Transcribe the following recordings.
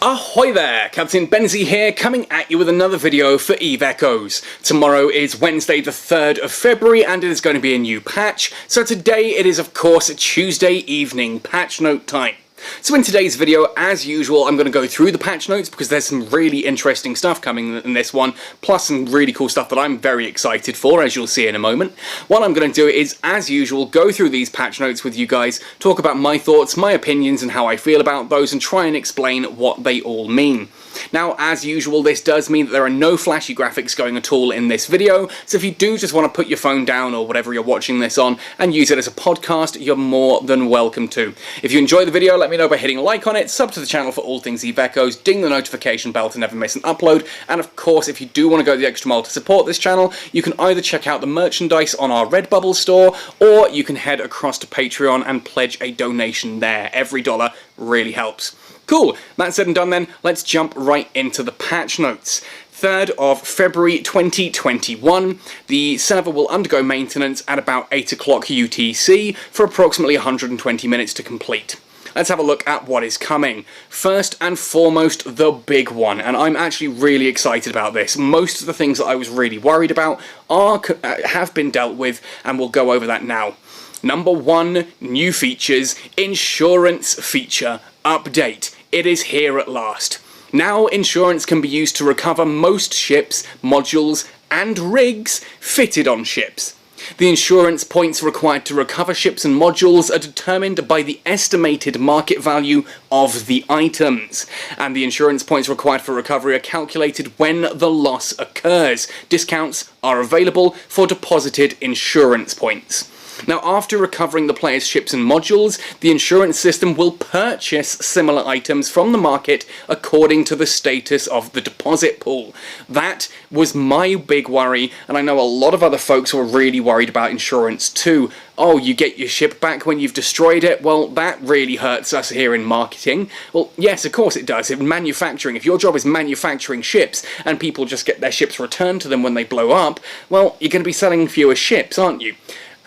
Ahoy there, Captain Benzie here, coming at you with another video for Eve Echoes. Tomorrow is Wednesday the 3rd of February and it is going to be a new patch, so today it is of course Tuesday evening patch note time. So in today's video, as usual, I'm going to go through the patch notes because there's some really interesting stuff coming in this one, plus some really cool stuff that I'm very excited for, as you'll see in a moment. What I'm going to do is, as usual, go through these patch notes with you guys, talk about my thoughts, my opinions, and how I feel about those, and try and explain what they all mean. Now, as usual, this does mean that there are no flashy graphics going at all in this video, so if you do just want to put your phone down or whatever you're watching this on and use it as a podcast, you're more than welcome to. If you enjoy the video, let me know by hitting a like on it, sub to the channel for all things Eve Echoes, ding the notification bell to never miss an upload, and of course, if you do want to go the extra mile to support this channel, you can either check out the merchandise on our Redbubble store, or you can head across to Patreon and pledge a donation there. Every dollar really helps. Cool, that said and done then, let's jump right into the patch notes. 3rd of February 2021, the server will undergo maintenance at about 8 o'clock UTC for approximately 120 minutes to complete. Let's have a look at what is coming. First and foremost, the big one, and I'm actually really excited about this. Most of the things that I was really worried about have been dealt with, and we'll go over that now. Number 1, new features, insurance feature update. It is here at last. Now insurance can be used to recover most ships, modules, and rigs fitted on ships. The insurance points required to recover ships and modules are determined by the estimated market value of the items, and the insurance points required for recovery are calculated when the loss occurs. Discounts are available for deposited insurance points. Now, after recovering the player's ships and modules, the insurance system will purchase similar items from the market according to the status of the deposit pool. That was my big worry, and I know a lot of other folks were really worried about insurance too. Oh, you get your ship back when you've destroyed it? Well, that really hurts us here in marketing. Well, yes, of course it does. In manufacturing, if your job is manufacturing ships and people just get their ships returned to them when they blow up, well, you're going to be selling fewer ships, aren't you?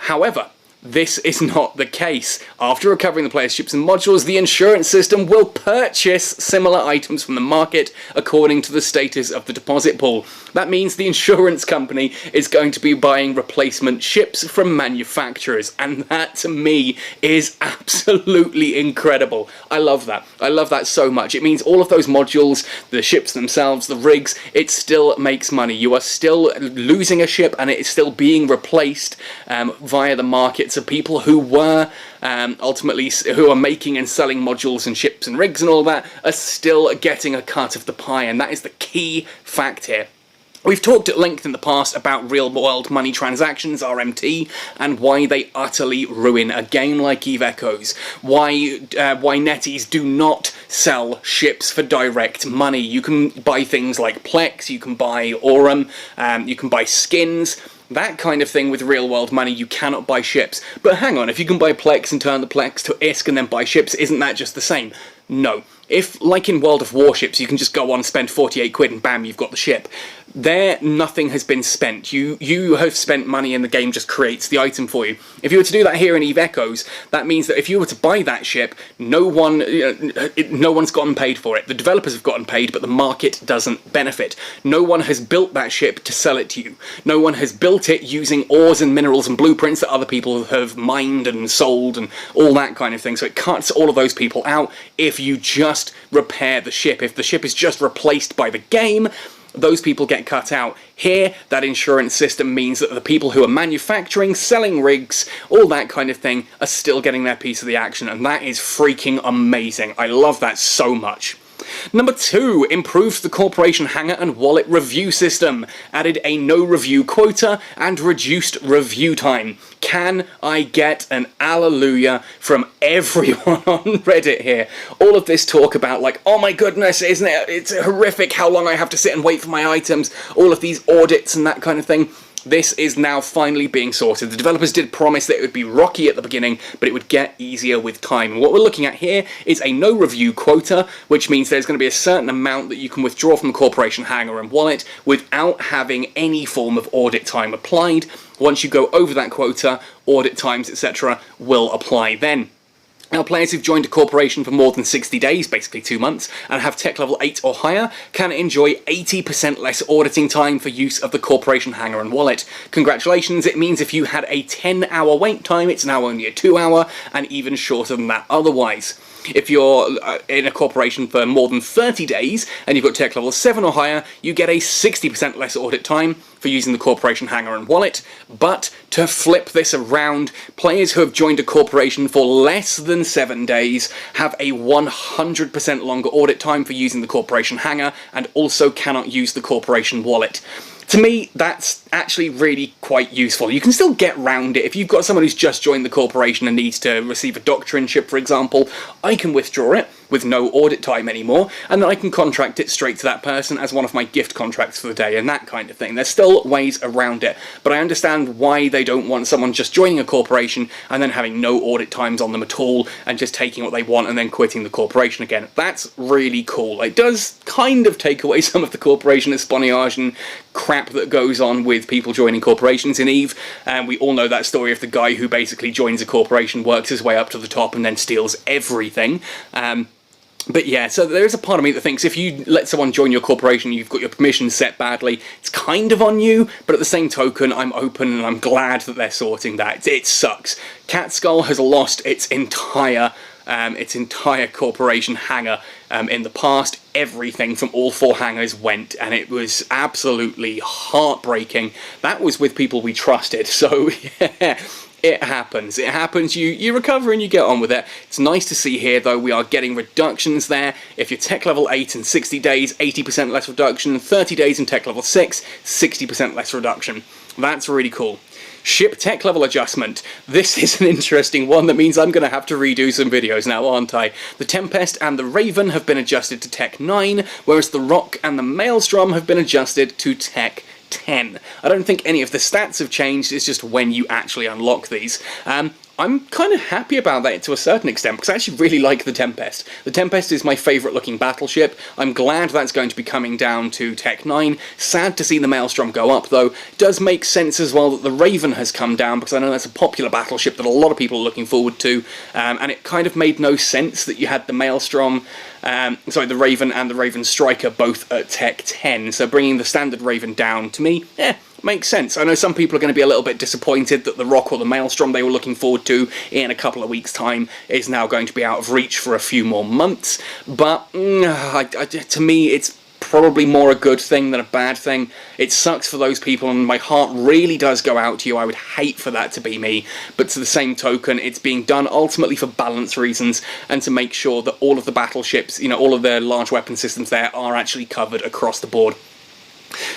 However, this is not the case. After recovering the player's ships and modules, the insurance system will purchase similar items from the market according to the status of the deposit pool. That means the insurance company is going to be buying replacement ships from manufacturers, and that to me is absolutely incredible. I love that. I love that so much. It means all of those modules, the ships themselves, the rigs, it still makes money. You are still losing a ship and it is still being replaced via the market. So people who were ultimately who are making and selling modules and ships and rigs and all that are still getting a cut of the pie, and that is the key fact here. We've talked at length in the past about real-world money transactions, RMT, and why they utterly ruin a game like Eve Echoes. Why netties do not sell ships for direct money. You can buy things like Plex, you can buy Aurum, you can buy skins. That kind of thing with real-world money. You cannot buy ships. But hang on, if you can buy Plex and turn the Plex to ISK and then buy ships, isn't that just the same? No. If, like in World of Warships, you can just go on, spend 48 quid and bam, you've got the ship. There, nothing has been spent. You have spent money and the game just creates the item for you. If you were to do that here in Eve Echoes, that means that if you were to buy that ship, no one's gotten paid for it. The developers have gotten paid, but the market doesn't benefit. No one has built that ship to sell it to you. No one has built it using ores and minerals and blueprints that other people have mined and sold and all that kind of thing. So it cuts all of those people out if you just repair the ship. If the ship is just replaced by the game, those people get cut out. Here, that insurance system means that the people who are manufacturing, selling rigs, all that kind of thing, are still getting their piece of the action, and that is freaking amazing. I love that so much. Number 2, improved the corporation hangar and wallet review system. Added a no review quota and reduced review time. Can I get an alleluia from everyone on Reddit here? All of this talk about like, oh my goodness, isn't it? It's horrific how long I have to sit and wait for my items. All of these audits and that kind of thing. This is now finally being sorted. The developers did promise that it would be rocky at the beginning, but it would get easier with time. And what we're looking at here is a no review quota, which means there's going to be a certain amount that you can withdraw from the corporation hangar and wallet without having any form of audit time applied. Once you go over that quota, audit times, etc. will apply then. Now, players who've joined a corporation for more than 60 days, basically 2 months, and have tech level 8 or higher, can enjoy 80% less auditing time for use of the corporation hangar and wallet. Congratulations, it means if you had a 10-hour wait time, it's now only a 2-hour, and even shorter than that otherwise. If you're in a corporation for more than 30 days, and you've got tech level 7 or higher, you get a 60% less audit time for using the corporation hangar and wallet. But to flip this around, players who have joined a corporation for less than 7 days have a 100% longer audit time for using the corporation hangar, and also cannot use the corporation wallet. To me, that's actually really quite useful. You can still get round it. If you've got someone who's just joined the corporation and needs to receive a doctorineship, for example, I can withdraw it with no audit time anymore, and then I can contract it straight to that person as one of my gift contracts for the day and that kind of thing. There's still ways around it, but I understand why they don't want someone just joining a corporation and then having no audit times on them at all and just taking what they want and then quitting the corporation again. That's really cool. It does kind of take away some of the corporation espionage and crap that goes on with people joining corporations in EVE, and we all know that story of the guy who basically joins a corporation, works his way up to the top, and then steals everything. But yeah, so there's a part of me that thinks if you let someone join your corporation, you've got your permissions set badly, it's kind of on you, but at the same token, I'm open and I'm glad that they're sorting that. It sucks. Catskull has lost its entire corporation hangar in the past. Everything from all 4 hangars went, and it was absolutely heartbreaking. That was with people we trusted, so yeah. It happens. It happens. You recover and you get on with it. It's nice to see here, though, we are getting reductions there. If you're tech level 8 in 60 days, 80% less reduction. 30 days in tech level 6, 60% less reduction. That's really cool. Ship tech level adjustment. This is an interesting one that means I'm going to have to redo some videos now, aren't I? The Tempest and the Raven have been adjusted to tech 9, whereas the Rock and the Maelstrom have been adjusted to tech 10. I don't think any of the stats have changed, it's just when you actually unlock these. I'm kind of happy about that to a certain extent, because I actually really like the Tempest. The Tempest is my favourite looking battleship. I'm glad that's going to be coming down to Tech 9. Sad to see the Maelstrom go up, though. It does make sense as well that the Raven has come down, because I know that's a popular battleship that a lot of people are looking forward to, and it kind of made no sense that you had the Maelstrom, the Raven and the Raven Striker both at Tech 10, so bringing the standard Raven down, to me, makes sense. I know some people are going to be a little bit disappointed that the Rock or the Maelstrom they were looking forward to in a couple of weeks' time is now going to be out of reach for a few more months, but to me it's probably more a good thing than a bad thing. It sucks for those people, and my heart really does go out to you. I would hate for that to be me, but to the same token, it's being done ultimately for balance reasons and to make sure that all of the battleships, all of the large weapon systems there are actually covered across the board.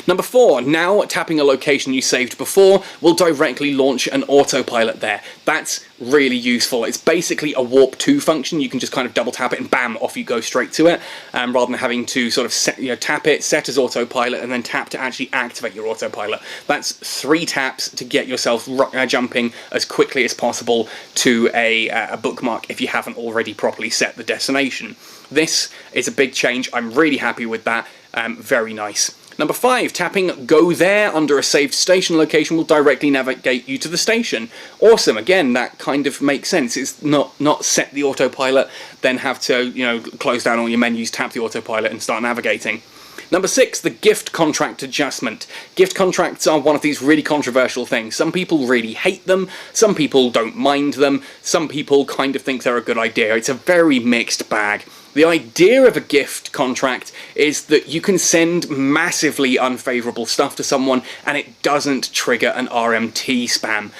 Number 4, now tapping a location you saved before will directly launch an autopilot there. That's really useful. It's basically a warp 2 function. You can just kind of double tap it and bam, off you go straight to it, rather than having to sort of tap it, set as autopilot, and then tap to actually activate your autopilot. That's 3 taps to get yourself jumping as quickly as possible to a bookmark if you haven't already properly set the destination. This is a big change. I'm really happy with that. Very nice. Number 5, tapping Go There under a saved station location will directly navigate you to the station. Awesome, again, that kind of makes sense. It's not set the autopilot, then have to, close down all your menus, tap the autopilot and start navigating. Number 6, the gift contract adjustment. Gift contracts are one of these really controversial things. Some people really hate them, some people don't mind them, some people kind of think they're a good idea. It's a very mixed bag. The idea of a gift contract is that you can send massively unfavourable stuff to someone and it doesn't trigger an RMT spam.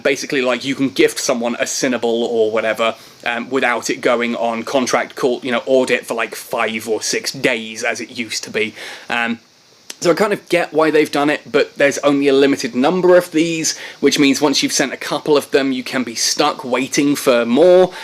Basically, like, you can gift someone a Cinnable or whatever without it going on contract called, audit for like 5 or 6 days as it used to be. So I kind of get why they've done it, but there's only a limited number of these, which means once you've sent a couple of them, you can be stuck waiting for more.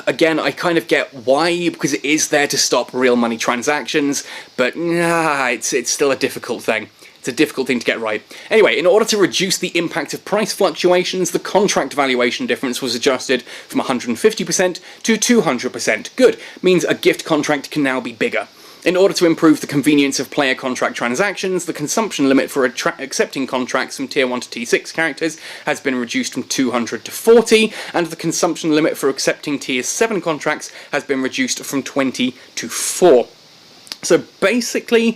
Again, I kind of get why, because it is there to stop real money transactions, but it's still a difficult thing. It's a difficult thing to get right. Anyway, in order to reduce the impact of price fluctuations, the contract valuation difference was adjusted from 150% to 200%. Good. Means a gift contract can now be bigger. In order to improve the convenience of player contract transactions, the consumption limit for accepting contracts from Tier 1 to T6 characters has been reduced from 200 to 40, and the consumption limit for accepting Tier 7 contracts has been reduced from 20 to 4. So basically,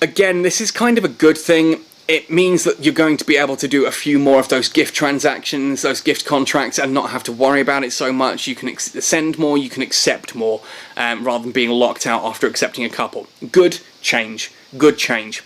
again, this is kind of a good thing. It means that you're going to be able to do a few more of those gift transactions, those gift contracts, and not have to worry about it so much. You can send more, you can accept more, rather than being locked out after accepting a couple. Good change. Good change.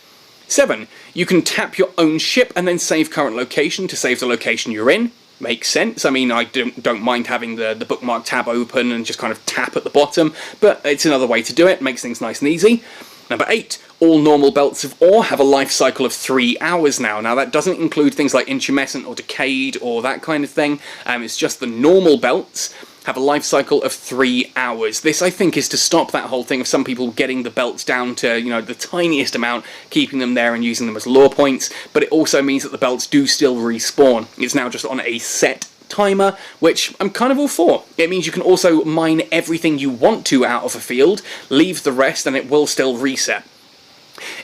7. You can tap your own ship and then save current location to save the location you're in. Makes sense. I mean, I don't mind having the bookmark tab open and just kind of tap at the bottom, but it's another way to do it. Makes things nice and easy. Number 8. All normal belts of ore have a life cycle of 3 hours now. Now, that doesn't include things like intumescent or decayed or that kind of thing. It's just the normal belts have a life cycle of 3 hours. This, I think, is to stop that whole thing of some people getting the belts down to, you know, the tiniest amount, keeping them there and using them as lore points, but it also means that the belts do still respawn. It's now just on a set timer, which I'm kind of all for. It means you can also mine everything you want to out of a field, leave the rest, and it will still reset.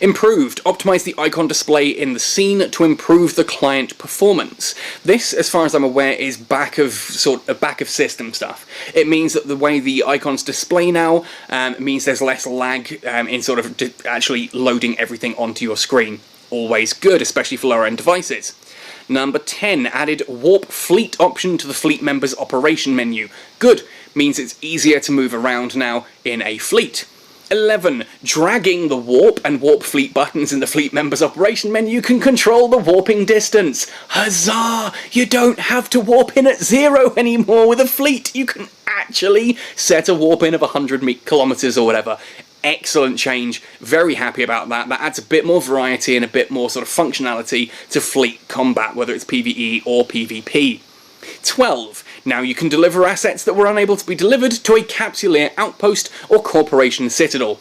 Improved. Optimize the icon display in the scene to improve the client performance. This, as far as I'm aware, is back of system stuff. It means that the way the icons display now means there's less lag in sort of actually loading everything onto your screen. Always good, especially for lower-end devices. Number 10, added warp fleet option to the fleet members operation menu. Good, means it's easier to move around now in a fleet. 11. Dragging the warp and warp fleet buttons in the fleet members operation menu can control the warping distance. Huzzah! You don't have to warp in at 0 anymore with a fleet. You can actually set a warp in of 100 kilometers or whatever. Excellent change. Very happy about that. That adds a bit more variety and a bit more sort of functionality to fleet combat, whether it's PvE or PvP. 12. Now you can deliver assets that were unable to be delivered to a Capsuleer outpost or Corporation Citadel.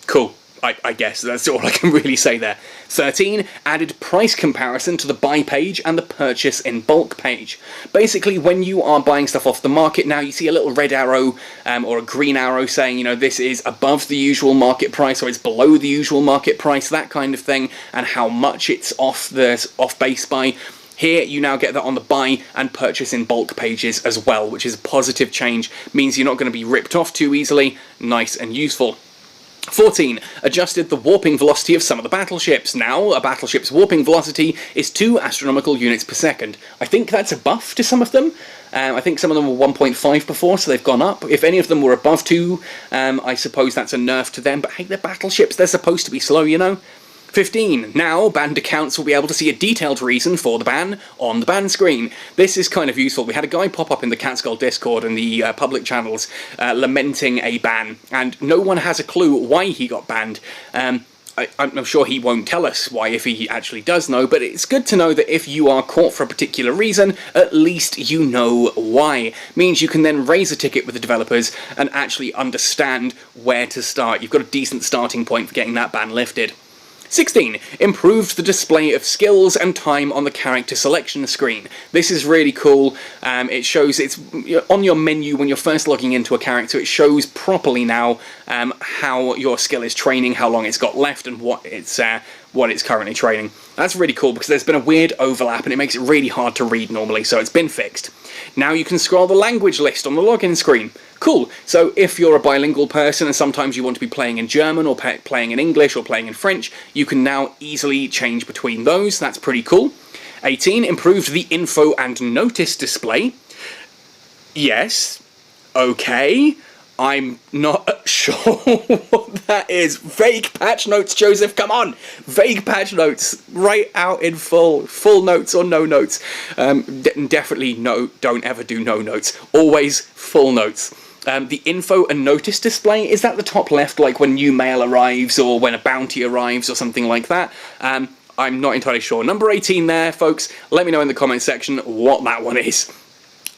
Cool. I guess that's all I can really say there. 13. Added price comparison to the buy page and the purchase in bulk page. Basically, when you are buying stuff off the market now, you see a little red arrow or a green arrow saying, you know, this is above the usual market price or it's below the usual market price, that kind of thing, and how much it's off base by. Here, you now get that on the buy and purchase in bulk pages as well, which is a positive change. Means you're not going to be ripped off too easily. Nice and useful. 14. Adjusted the warping velocity of some of the battleships. Now, a battleship's warping velocity is 2 astronomical units per second. I think that's a buff to some of them. I think some of them were 1.5 before, so they've gone up. If any of them were above 2, I suppose that's a nerf to them. But hey, they're battleships. They're supposed to be slow, you know? 15. Now, banned accounts will be able to see a detailed reason for the ban on the ban screen. This is kind of useful. We had a guy pop up in the Catskull Discord and the public channels lamenting a ban, and no one has a clue why he got banned. I'm sure he won't tell us why if he actually does know, but it's good to know that if you are caught for a particular reason, at least you know why. Means you can then raise a ticket with the developers and actually understand where to start. You've got a decent starting point for getting that ban lifted. 16. Improved the display of skills and time on the character selection screen. This is really cool. It shows, it's on your menu when you're first logging into a character, it shows properly now how your skill is training, how long it's got left, and what it's currently training. That's really cool because there's been a weird overlap and it makes it really hard to read normally, so it's been fixed. Now you can scroll the language list on the login screen. Cool, so if you're a bilingual person and sometimes you want to be playing in German or playing in English or playing in French, you can now easily change between those. That's pretty cool. 18. Improved the info and notice display. Yes. Okay. I'm not sure what that is. Vague patch notes, Joseph, come on! Vague patch notes, write out in full notes or no notes. Definitely no, don't ever do no notes. Always full notes. The info and notice display is at the top left, like when new mail arrives or when a bounty arrives or something like that. I'm not entirely sure. Number 18 there, folks. Let me know in the comment section what that one is.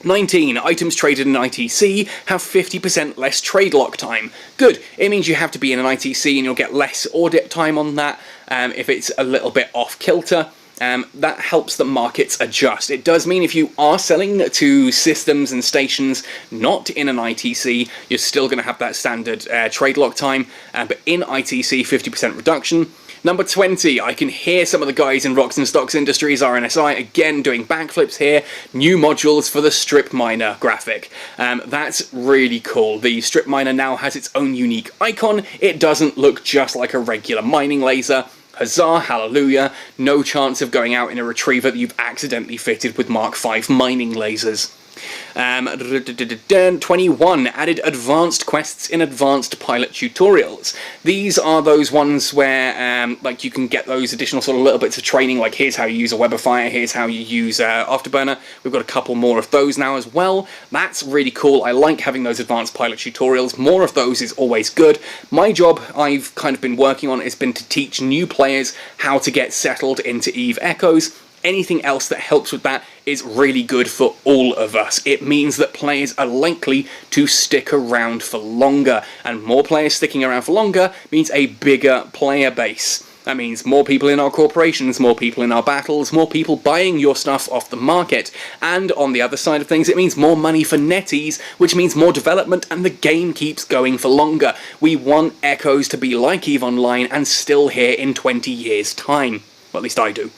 19. Items traded in ITC have 50% less trade lock time. Good. It means you have to be in an ITC and you'll get less audit time on that if it's a little bit off kilter. that helps the markets adjust. It does mean if you are selling to systems and stations not in an ITC, you're still going to have that standard trade lock time, but in ITC, 50% reduction. Number 20, I can hear some of the guys in Rocks and Stocks Industries, RNSI, again doing backflips here. New modules for the strip miner graphic. That's really cool. The strip miner now has its own unique icon. It doesn't look just like a regular mining laser. Huzzah, hallelujah, no chance of going out in a retriever that you've accidentally fitted with Mark V mining lasers. 21, added advanced quests in advanced pilot tutorials. These are those ones where like you can get those additional sort of little bits of training, like here's how you use a Webifier, here's how you use Afterburner. We've got a couple more of those now as well. That's really cool. I like having those advanced pilot tutorials. More of those is always good. My job I've kind of been working on has been to teach new players how to get settled into EVE Echoes. Anything else that helps with that is really good for all of us. It means that players are likely to stick around for longer, and more players sticking around for longer means a bigger player base. That means more people in our corporations, more people in our battles, more people buying your stuff off the market. And on the other side of things, it means more money for netties, which means more development, and the game keeps going for longer. We want Echoes to be like EVE Online and still here in 20 years' time. Well, at least I do.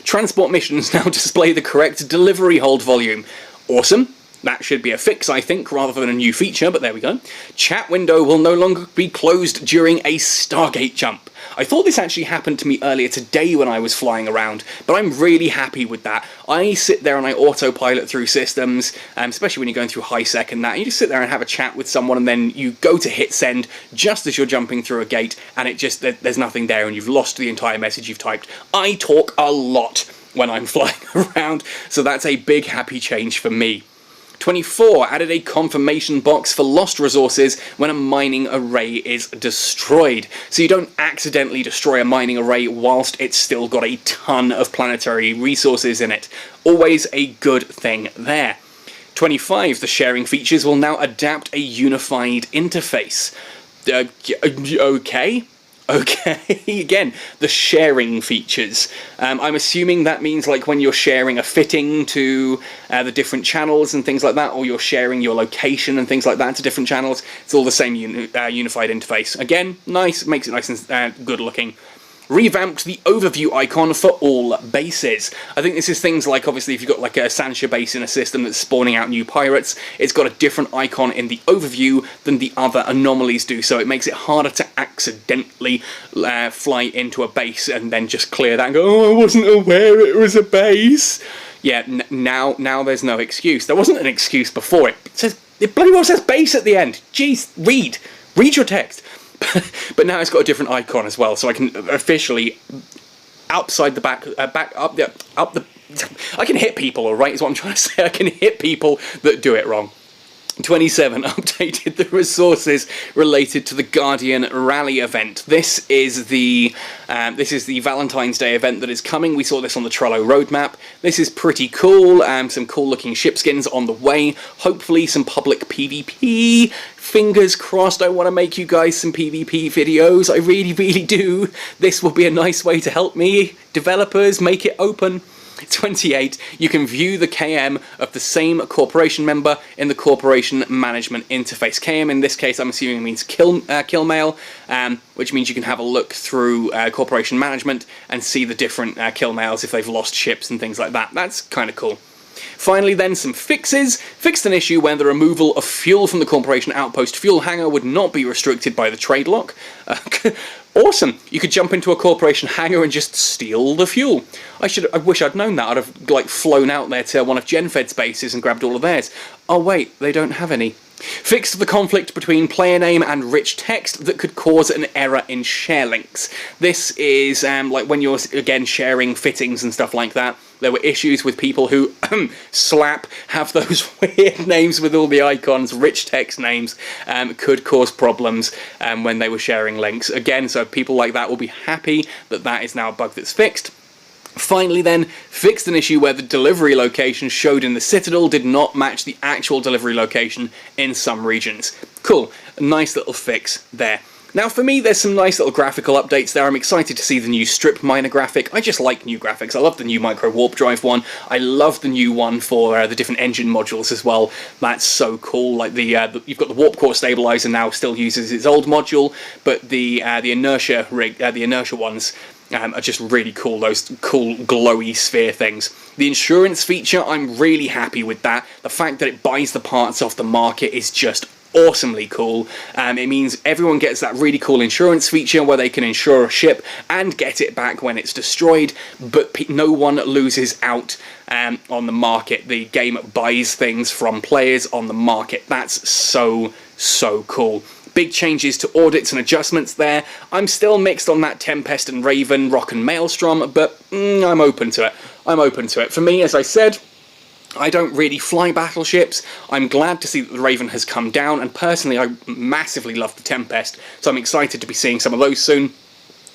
Transport missions now display the correct delivery hold volume. Awesome. That should be a fix, I think, rather than a new feature, but there we go. Chat window will no longer be closed during a Stargate jump. I thought this actually happened to me earlier today when I was flying around, but I'm really happy with that. I sit there and I autopilot through systems, especially when you're going through high sec and that, and you just sit there and have a chat with someone, and then you go to hit send just as you're jumping through a gate, and it just, there's nothing there, and you've lost the entire message you've typed. I talk a lot when I'm flying around, so that's a big happy change for me. 24, added a confirmation box for lost resources when a mining array is destroyed. So you don't accidentally destroy a mining array whilst it's still got a ton of planetary resources in it. Always a good thing there. 25, the sharing features will now adapt a unified interface. Okay. Okay, again, the sharing features. I'm assuming that means like when you're sharing a fitting to the different channels and things like that, or you're sharing your location and things like that to different channels, it's all the same unified interface. Again, nice, makes it nice and good looking. Revamped the overview icon for all bases. I think this is things like, obviously, if you've got like a Sancha base in a system that's spawning out new pirates, it's got a different icon in the overview than the other anomalies do, so it makes it harder to accidentally fly into a base and then just clear that and go, oh, I wasn't aware it was a base. Yeah, now there's no excuse. There wasn't an excuse before. It bloody well says base at the end. Jeez, read your text. But now it's got a different icon as well, so I can officially outside the I can hit people, alright, is what I'm trying to say. I can hit people that do it wrong. 27, updated the resources related to the Guardian Rally event. This is the Valentine's Day event that is coming. We saw this on the Trello roadmap. This is pretty cool. Some cool looking ship skins on the way. Hopefully some public PvP. Fingers crossed. I want to make you guys some PvP videos. I really, really do. This will be a nice way to help me, developers, make it open. 28, you can view the KM of the same corporation member in the corporation management interface. KM in this case I'm assuming means kill mail, which means you can have a look through corporation management and see the different kill mails if they've lost ships and things like that. That's kind of cool. Finally then, some fixes. Fixed an issue where the removal of fuel from the corporation outpost fuel hangar would not be restricted by the trade lock. Awesome! You could jump into a corporation hangar and just steal the fuel. I wish I'd known that. I'd have like flown out there to one of GenFed's bases and grabbed all of theirs. Oh wait, they don't have any. Fixed the conflict between player name and rich text that could cause an error in share links. This is like when you're again sharing fittings and stuff like that. There were issues with people who have those weird names with all the icons, rich text names, could cause problems when they were sharing links. Again, so people like that will be happy that that is now a bug that's fixed. Finally then, fixed an issue where the delivery location showed in the Citadel did not match the actual delivery location in some regions. Cool, nice little fix there. Now for me, there's some nice little graphical updates there. I'm excited to see the new strip miner graphic. I just like new graphics. I love the new micro warp drive one. I love the new one for the different engine modules as well. That's so cool. Like you've got the warp core stabilizer now, still uses its old module, but the inertia rig, the inertia ones are just really cool. Those cool glowy sphere things. The insurance feature, I'm really happy with that. The fact that it buys the parts off the market is just awesomely cool. It means everyone gets that really cool insurance feature where they can insure a ship and get it back when it's destroyed, but no one loses out on the market. The game buys things from players on the market. That's so cool. Big changes to audits and adjustments there. I'm still mixed on that Tempest and Raven, Rock and Maelstrom, but I'm open to it. I'm open to it. For me, as I said, I don't really fly battleships. I'm glad to see that the Raven has come down, and personally I massively love the Tempest, so I'm excited to be seeing some of those soon.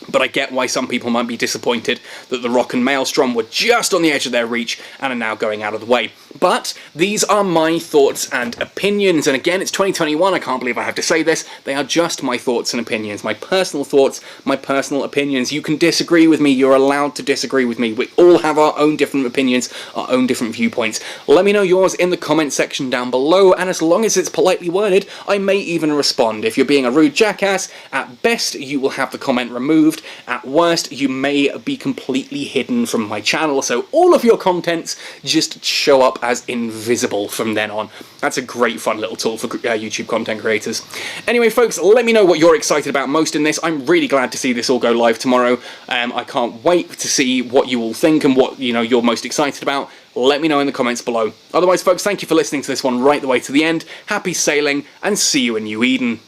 But I get why some people might be disappointed that the Rock and Maelstrom were just on the edge of their reach and are now going out of the way. But these are my thoughts and opinions, and again, it's 2021, I can't believe I have to say this, they are just my thoughts and opinions, my personal thoughts, my personal opinions. You can disagree with me, you're allowed to disagree with me, we all have our own different opinions, our own different viewpoints. Let me know yours in the comment section down below, and as long as it's politely worded, I may even respond. If you're being a rude jackass, at best you will have the comment removed. At worst, you may be completely hidden from my channel, so all of your contents just show up as invisible from then on. That's a great fun little tool for YouTube content creators. Anyway, folks, let me know what you're excited about most in this. I'm really glad to see this all go live tomorrow. I can't wait to see what you all think and what you're most excited about. Let me know in the comments below. Otherwise, folks, thank you for listening to this one right the way to the end. Happy sailing, and see you in New Eden.